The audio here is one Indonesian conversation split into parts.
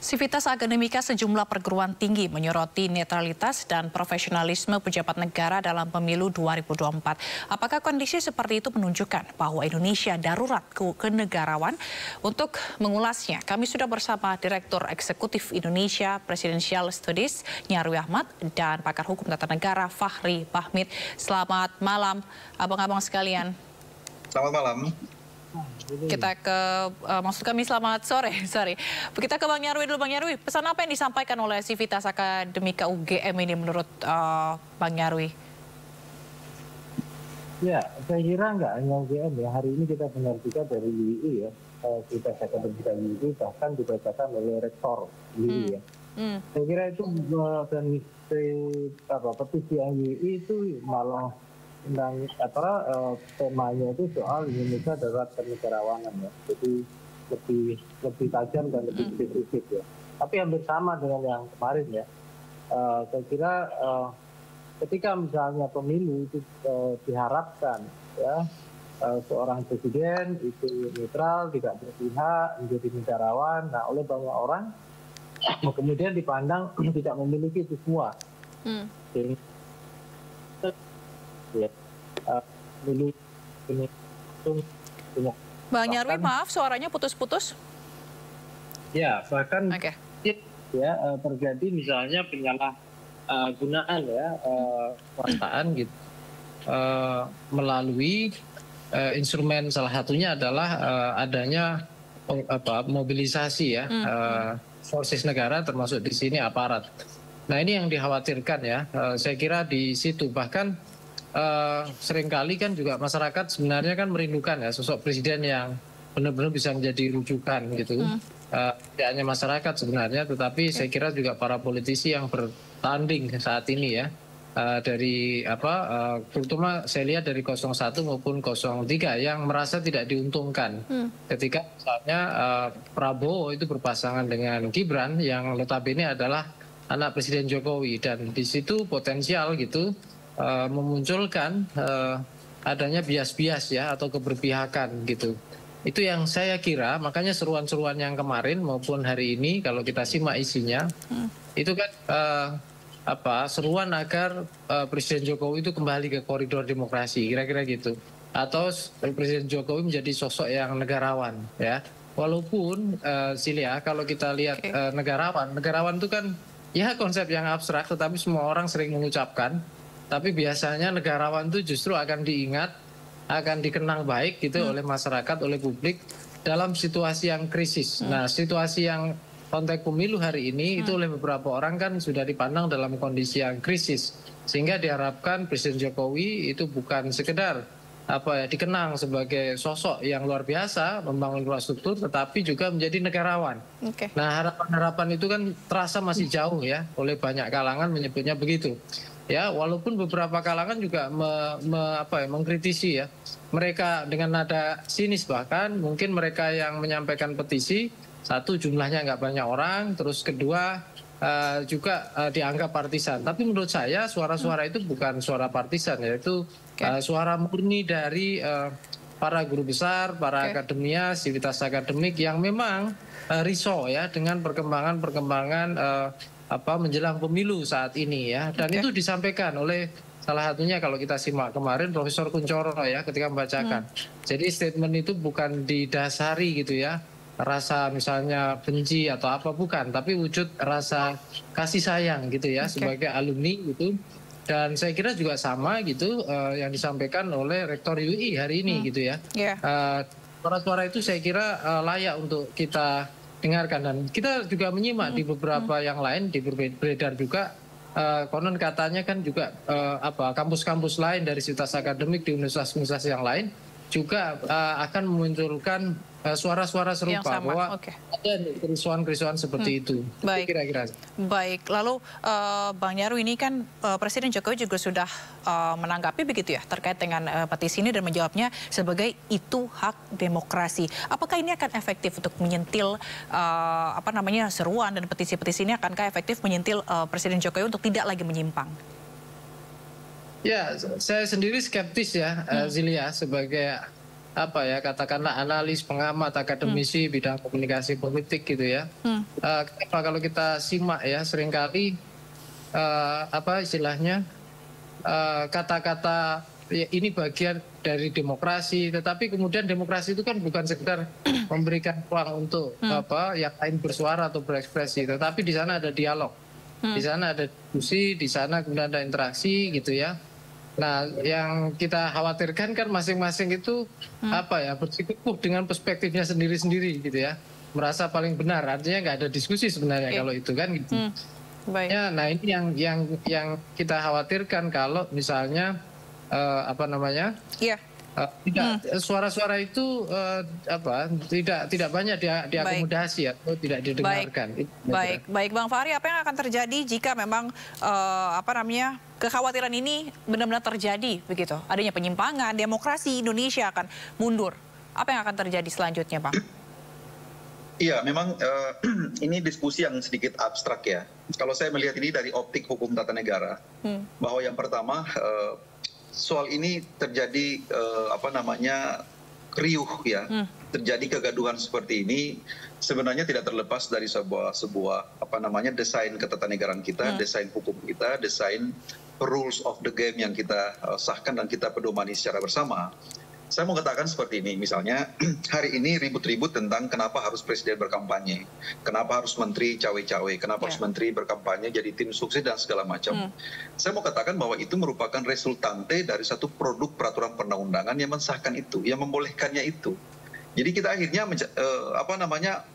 Sivitas Akademika sejumlah perguruan tinggi menyoroti netralitas dan profesionalisme pejabat negara dalam pemilu 2024. Apakah kondisi seperti itu menunjukkan bahwa Indonesia darurat kenegarawan? Untuk mengulasnya, kami sudah bersama Direktur Eksekutif Indonesia Presidential Studies Nyarwi Ahmad dan pakar hukum tata negara Fahri Bahmid. Selamat malam, abang-abang sekalian. Selamat malam. Kita ke, maksud kami selamat sore, Kita ke Bang Nyarwi dulu, Bang Nyarwi. Pesan apa yang disampaikan oleh Sivitas Akademika UGM ini menurut Bang Nyarwi? Ya, saya kira nggak hanya UGM ya. Hari ini kita dengar juga dari UII ya. Sivitas Akademika UII bahkan dibacakan oleh rektor UII ya. Saya kira itu dan petisi yang UII itu malah tentang temanya itu soal Indonesia darurat kenegarawanan ya, jadi lebih tajam dan lebih spesifik ya. Tapi hampir sama dengan yang kemarin ya. Saya kira ketika misalnya pemilu itu diharapkan ya seorang presiden itu netral, tidak berpihak, menjadi negarawan. Nah, oleh banyak orang kemudian dipandang tidak memiliki itu semua. Bang Nyarwi, maaf suaranya putus-putus. Ya, bahkan ya terjadi misalnya penyalahgunaan ya kekuasaan gitu melalui instrumen, salah satunya adalah adanya mobilisasi ya forces negara, termasuk di sini aparat. Nah, ini yang dikhawatirkan ya. Saya kira di situ bahkan seringkali kan juga masyarakat sebenarnya kan merindukan ya sosok presiden yang benar-benar bisa menjadi rujukan gitu. Tidak hanya masyarakat sebenarnya, tetapi saya kira juga para politisi yang bertanding saat ini ya, dari terutama saya lihat dari 01 maupun 03 yang merasa tidak diuntungkan ketika misalnya Prabowo itu berpasangan dengan Gibran yang notabene adalah anak Presiden Jokowi, dan di situ potensial gitu memunculkan adanya bias-bias ya atau keberpihakan gitu. Itu yang saya kira, makanya seruan-seruan yang kemarin maupun hari ini kalau kita simak isinya itu kan seruan agar Presiden Jokowi itu kembali ke koridor demokrasi, kira-kira gitu. Atau Presiden Jokowi menjadi sosok yang negarawan ya. Walaupun Silia, kalau kita lihat negarawan itu kan ya konsep yang abstrak, tetapi semua orang sering mengucapkan. Tapi biasanya negarawan itu justru akan diingat, akan dikenang baik gitu oleh masyarakat, oleh publik dalam situasi yang krisis. Nah, situasi yang konteks pemilu hari ini itu oleh beberapa orang kan sudah dipandang dalam kondisi yang krisis. Sehingga diharapkan Presiden Jokowi itu bukan sekedar dikenang sebagai sosok yang luar biasa membangun infrastruktur, tetapi juga menjadi negarawan. Nah, harapan-harapan itu kan terasa masih jauh ya, oleh banyak kalangan menyebutnya begitu. Ya, walaupun beberapa kalangan juga mengkritisi ya, mereka dengan nada sinis, bahkan mungkin mereka yang menyampaikan petisi, satu jumlahnya nggak banyak orang, terus kedua juga dianggap partisan. Tapi menurut saya suara-suara itu bukan suara partisan, yaitu suara murni dari para guru besar, para akademia, sivitas akademik yang memang risau ya dengan perkembangan menjelang pemilu saat ini ya. Dan itu disampaikan oleh salah satunya kalau kita simak kemarin Profesor Kunchoro ya ketika membacakan. Jadi statement itu bukan didasari gitu ya rasa misalnya benci atau apa, bukan, tapi wujud rasa kasih sayang gitu ya sebagai alumni gitu. Dan saya kira juga sama gitu yang disampaikan oleh Rektor UII hari ini gitu ya. Suara-suara itu saya kira layak untuk kita dengarkan, dan kita juga menyimak di beberapa yang lain beredar juga konon katanya kan juga kampus-kampus lain dari sivitas akademik di universitas-universitas yang lain juga akan memunculkan suara-suara serupa bahwa ada kerusuhan-kerusuhan seperti itu. Baik. Kira-kira. Baik. Lalu Bang Nyarwi, ini kan Presiden Jokowi juga sudah menanggapi begitu ya terkait dengan petisi ini dan menjawabnya sebagai itu hak demokrasi. Apakah ini akan efektif untuk menyentil seruan dan petisi-petisi ini, akankah efektif menyentil Presiden Jokowi untuk tidak lagi menyimpang? Ya, saya sendiri skeptis ya, Zilia, sebagai apa ya, katakanlah analis, pengamat, akademisi bidang komunikasi politik gitu ya. Kenapa kalau kita simak ya, seringkali apa istilahnya, kata-kata ya, ini bagian dari demokrasi, tetapi kemudian demokrasi itu kan bukan sekedar memberikan ruang untuk apa yang lain bersuara atau berekspresi, tetapi di sana ada dialog, di sana ada diskusi, di sana kemudian ada interaksi gitu ya. Nah, yang kita khawatirkan kan masing-masing itu apa ya, bersikukuh dengan perspektifnya sendiri-sendiri gitu ya, merasa paling benar, artinya nggak ada diskusi sebenarnya kalau itu kan gitu. Baik. Ya, nah ini yang kita khawatirkan kalau misalnya apa namanya? Iya. Tidak, suara-suara itu apa tidak banyak diakomodasi atau tidak didengarkan. Baik, Bang Fahri, apa yang akan terjadi jika memang apa namanya kekhawatiran ini benar-benar terjadi begitu? Adanya penyimpangan, demokrasi Indonesia akan mundur. Apa yang akan terjadi selanjutnya, Bang? Iya, memang ini diskusi yang sedikit abstrak ya. Kalau saya melihat ini dari optik hukum tata negara, bahwa yang pertama soal ini terjadi apa namanya riuh ya, terjadi kegaduhan seperti ini sebenarnya tidak terlepas dari sebuah apa namanya desain ketatanegaraan kita, desain hukum kita, desain rules of the game yang kita sahkan dan kita pedomani secara bersama. Saya mau katakan seperti ini, misalnya hari ini ribut-ribut tentang kenapa harus presiden berkampanye, kenapa harus menteri cawe-cawe, kenapa harus menteri berkampanye jadi tim sukses dan segala macam. Saya mau katakan bahwa itu merupakan resultante dari satu produk peraturan perundang-undangan yang mensahkan itu, yang membolehkannya itu. Jadi kita akhirnya apa namanya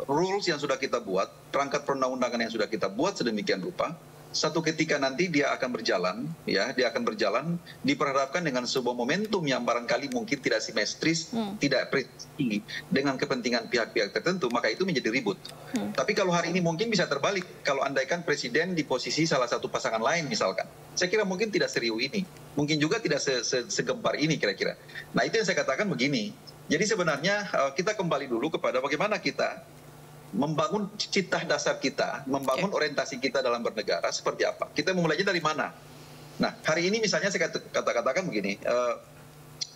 rules yang sudah kita buat, perangkat perundang-undangan yang sudah kita buat sedemikian rupa, satu ketika nanti dia akan berjalan, ya, dia akan berjalan diperhadapkan dengan sebuah momentum yang barangkali mungkin tidak simetris, tidak presisi dengan kepentingan pihak-pihak tertentu, maka itu menjadi ribut. Tapi kalau hari ini mungkin bisa terbalik, kalau andaikan presiden di posisi salah satu pasangan lain misalkan, saya kira mungkin tidak serius ini, mungkin juga tidak segempar ini kira-kira. Nah itu yang saya katakan begini, jadi sebenarnya kita kembali dulu kepada bagaimana kita membangun cita dasar kita, membangun orientasi kita dalam bernegara seperti apa. Kita memulainya dari mana? Nah, hari ini misalnya saya katakan begini,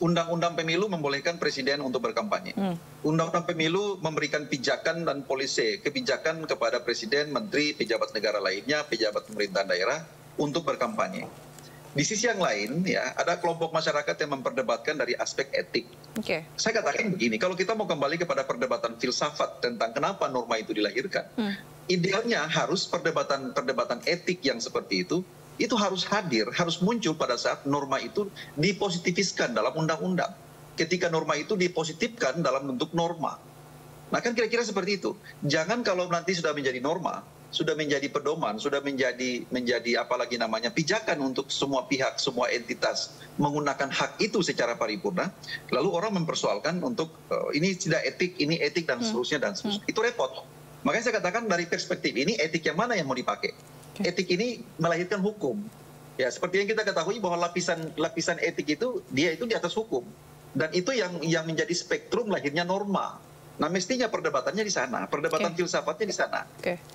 Undang-Undang Pemilu membolehkan presiden untuk berkampanye. Undang-Undang Pemilu memberikan pijakan dan polisi, kebijakan kepada presiden, menteri, pejabat negara lainnya, pejabat pemerintahan daerah untuk berkampanye. Di sisi yang lain, ya, ada kelompok masyarakat yang memperdebatkan dari aspek etik. Saya katakan begini, kalau kita mau kembali kepada perdebatan filsafat tentang kenapa norma itu dilahirkan, idealnya harus perdebatan etik yang seperti itu harus hadir, harus muncul pada saat norma itu dipositifiskan dalam undang-undang. Ketika norma itu dipositifkan dalam bentuk norma. Nah kan kira-kira seperti itu. Jangan kalau nanti sudah menjadi norma, sudah menjadi pedoman, sudah menjadi apalagi namanya pijakan untuk semua pihak, semua entitas menggunakan hak itu secara paripurna, lalu orang mempersoalkan untuk ini tidak etik, ini etik dan seterusnya dan seterusnya. Itu repot. Makanya saya katakan dari perspektif ini etik yang mana yang mau dipakai? Etik ini melahirkan hukum. Ya seperti yang kita ketahui bahwa lapisan etik itu dia itu di atas hukum dan itu yang menjadi spektrum lahirnya norma. Nah mestinya perdebatannya di sana, perdebatan filsafatnya di sana.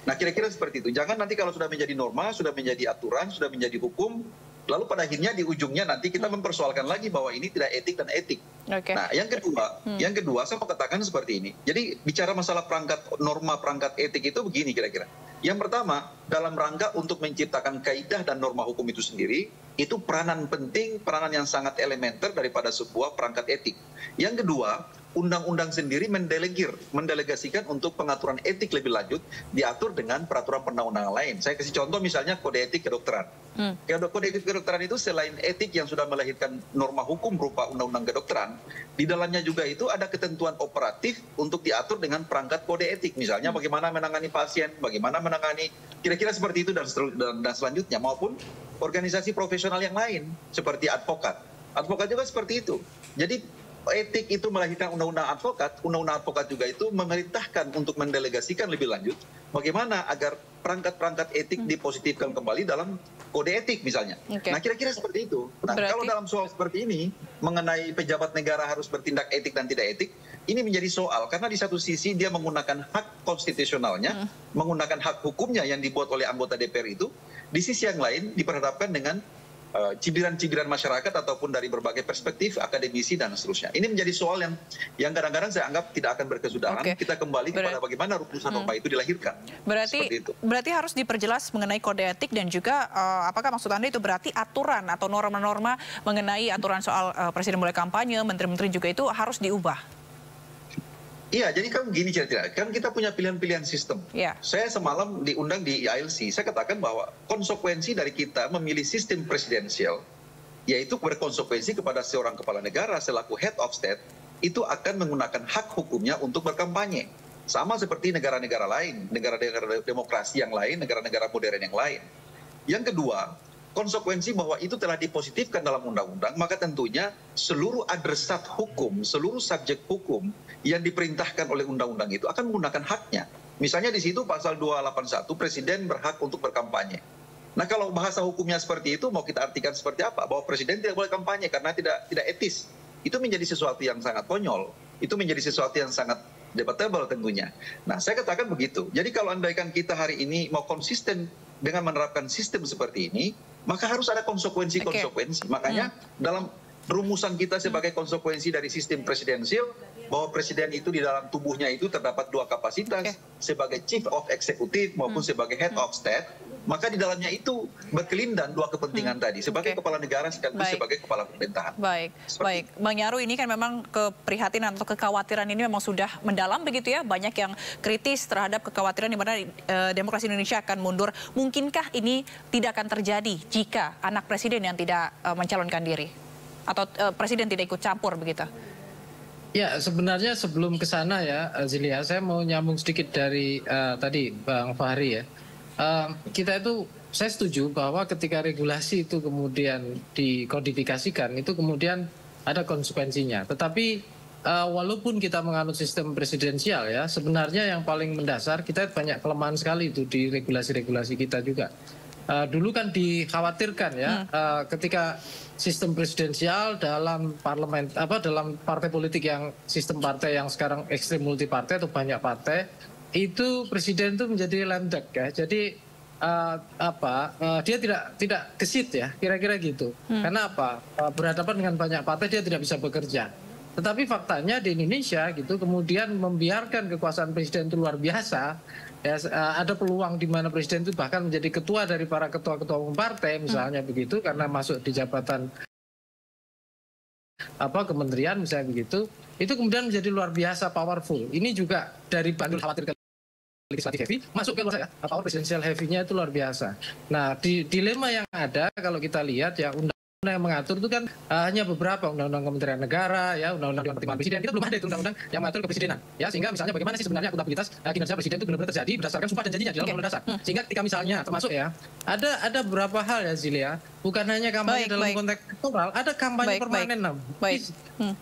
Nah kira-kira seperti itu. Jangan nanti kalau sudah menjadi norma, sudah menjadi aturan, sudah menjadi hukum, lalu pada akhirnya di ujungnya nanti kita mempersoalkan lagi bahwa ini tidak etik dan etik. Nah yang kedua saya mau katakan seperti ini. Jadi bicara masalah norma perangkat etik itu begini kira-kira. Yang pertama, dalam rangka untuk menciptakan kaidah dan norma hukum itu sendiri, itu peranan penting, peranan yang sangat elementer daripada sebuah perangkat etik. Yang kedua, undang-undang sendiri mendelegasikan untuk pengaturan etik lebih lanjut diatur dengan peraturan perundang-undangan lain. Saya kasih contoh misalnya kode etik kedokteran. Kode etik kedokteran itu selain etik yang sudah melahirkan norma hukum berupa undang-undang kedokteran, di dalamnya juga itu ada ketentuan operatif untuk diatur dengan perangkat kode etik. Misalnya bagaimana menangani pasien, bagaimana menangani kira-kira seperti itu dan selanjutnya, maupun organisasi profesional yang lain seperti advokat. Advokat juga seperti itu. Jadi etik itu melahirkan undang-undang advokat juga itu memerintahkan untuk mendelegasikan lebih lanjut bagaimana agar perangkat-perangkat etik dipositifkan kembali dalam kode etik misalnya. Nah kira-kira seperti itu. Nah kalau dalam soal seperti ini mengenai pejabat negara harus bertindak etik dan tidak etik, ini menjadi soal karena di satu sisi dia menggunakan hak konstitusionalnya, menggunakan hak hukumnya yang dibuat oleh anggota DPR itu, di sisi yang lain diperhadapkan dengan cibiran-cibiran masyarakat ataupun dari berbagai perspektif akademisi dan seterusnya. Ini menjadi soal yang kadang-kadang saya anggap tidak akan berkesudahan. Kita kembali kepada bagaimana rumusan norma itu dilahirkan. Berarti harus diperjelas mengenai kode etik dan juga apakah maksud Anda itu berarti aturan atau norma-norma mengenai aturan soal presiden boleh kampanye, menteri-menteri juga itu harus diubah? Iya, jadi kan gini cerita, kan kita punya pilihan-pilihan sistem. Saya semalam diundang di ILC, saya katakan bahwa konsekuensi dari kita memilih sistem presidensial, yaitu berkonsekuensi kepada seorang kepala negara selaku head of state, itu akan menggunakan hak hukumnya untuk berkampanye. Sama seperti negara-negara lain, negara-negara demokrasi yang lain, negara-negara modern yang lain. Yang kedua, konsekuensi bahwa itu telah dipositifkan dalam undang-undang, maka tentunya seluruh adresat hukum, seluruh subjek hukum yang diperintahkan oleh undang-undang itu akan menggunakan haknya. Misalnya di situ pasal 281, presiden berhak untuk berkampanye. Nah, kalau bahasa hukumnya seperti itu, mau kita artikan seperti apa? Bahwa presiden tidak boleh kampanye karena tidak etis. Itu menjadi sesuatu yang sangat konyol. Itu menjadi sesuatu yang sangat debatable tentunya. Nah, saya katakan begitu. Jadi kalau andaikan kita hari ini mau konsisten dengan menerapkan sistem seperti ini, maka harus ada konsekuensi-konsekuensi. Makanya dalam rumusan kita sebagai konsekuensi dari sistem presidensial, bahwa presiden itu di dalam tubuhnya itu terdapat dua kapasitas, sebagai chief of executive maupun sebagai head of state, maka di dalamnya itu berkelindan dua kepentingan tadi, sebagai kepala negara sekaligus sebagai kepala pemerintahan. Baik. Bang Nyarwi, ini kan memang keprihatinan atau kekhawatiran ini memang sudah mendalam begitu ya, banyak yang kritis terhadap kekhawatiran di mana demokrasi Indonesia akan mundur. Mungkinkah ini tidak akan terjadi jika anak presiden yang tidak mencalonkan diri? Atau presiden tidak ikut campur begitu? Ya, sebenarnya sebelum ke sana ya, Zilia, saya mau nyambung sedikit dari tadi Bang Fahri ya. Kita itu, saya setuju bahwa ketika regulasi itu kemudian dikodifikasikan, itu kemudian ada konsekuensinya. Tetapi walaupun kita menganut sistem presidensial ya, sebenarnya yang paling mendasar, kita banyak kelemahan sekali itu di regulasi-regulasi kita juga. Dulu kan dikhawatirkan ya, ketika sistem presidensial dalam parlemen, dalam partai politik yang sistem partai yang sekarang ekstrem multi partai atau banyak partai, itu presiden itu menjadi lame duck ya. Jadi dia tidak gesit ya, kira-kira gitu. Karena apa? Berhadapan dengan banyak partai dia tidak bisa bekerja. Tetapi faktanya di Indonesia gitu kemudian membiarkan kekuasaan presiden itu luar biasa. Ya, ada peluang di mana presiden itu bahkan menjadi ketua dari para ketua-ketua umum partai misalnya begitu, karena masuk di jabatan kementerian misalnya begitu, itu kemudian menjadi luar biasa powerful. Ini juga dari bandul khawatir legislatif heavy masuk ke luar saya, power presidensial heavy-nya itu luar biasa. Nah, dilema yang ada kalau kita lihat ya, undang-undang yang mengatur itu kan hanya beberapa, undang-undang Kementerian Negara ya, undang-undang Dewan Pertimbangan Presiden, kita belum ada itu undang-undang yang mengatur kepresidenan ya, sehingga misalnya bagaimana sih sebenarnya akuntabilitas kinerja presiden itu benar-benar terjadi berdasarkan sumpah dan janjinya di dalam undang-undang dasar. Sehingga ketika misalnya termasuk ya ada beberapa hal ya Zilia, bukan hanya kampanye dalam konteks elektoral, ada kampanye permanen.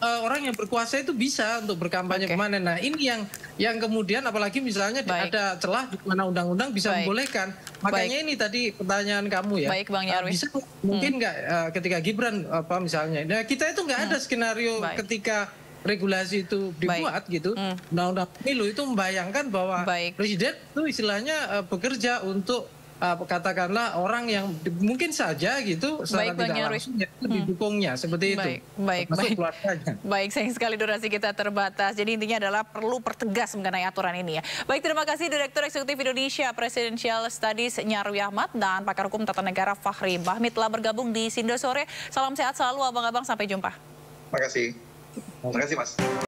Orang yang berkuasa itu bisa untuk berkampanye permanen. Nah, ini yang kemudian apalagi misalnya ada celah di mana undang-undang bisa membolehkan. Makanya ini tadi pertanyaan kamu ya. Bang Nyarwi. Bisa mungkin nggak ketika Gibran misalnya. Nah, kita itu nggak ada skenario ketika regulasi itu dibuat gitu. Undang-undang pemilu itu membayangkan bahwa presiden itu istilahnya bekerja untuk katakanlah orang yang mungkin saja gitu secara tidak langsung didukungnya seperti itu. Baik, sayang sekali durasi kita terbatas. Jadi intinya adalah perlu pertegas mengenai aturan ini ya. Baik, terima kasih Direktur Eksekutif Indonesia Presidential Studies Nyarwi Ahmad dan pakar hukum tata negara Fahri Bahmid telah bergabung di Sindo Sore. Salam sehat selalu abang-abang, sampai jumpa. Terima kasih. Terima kasih Mas.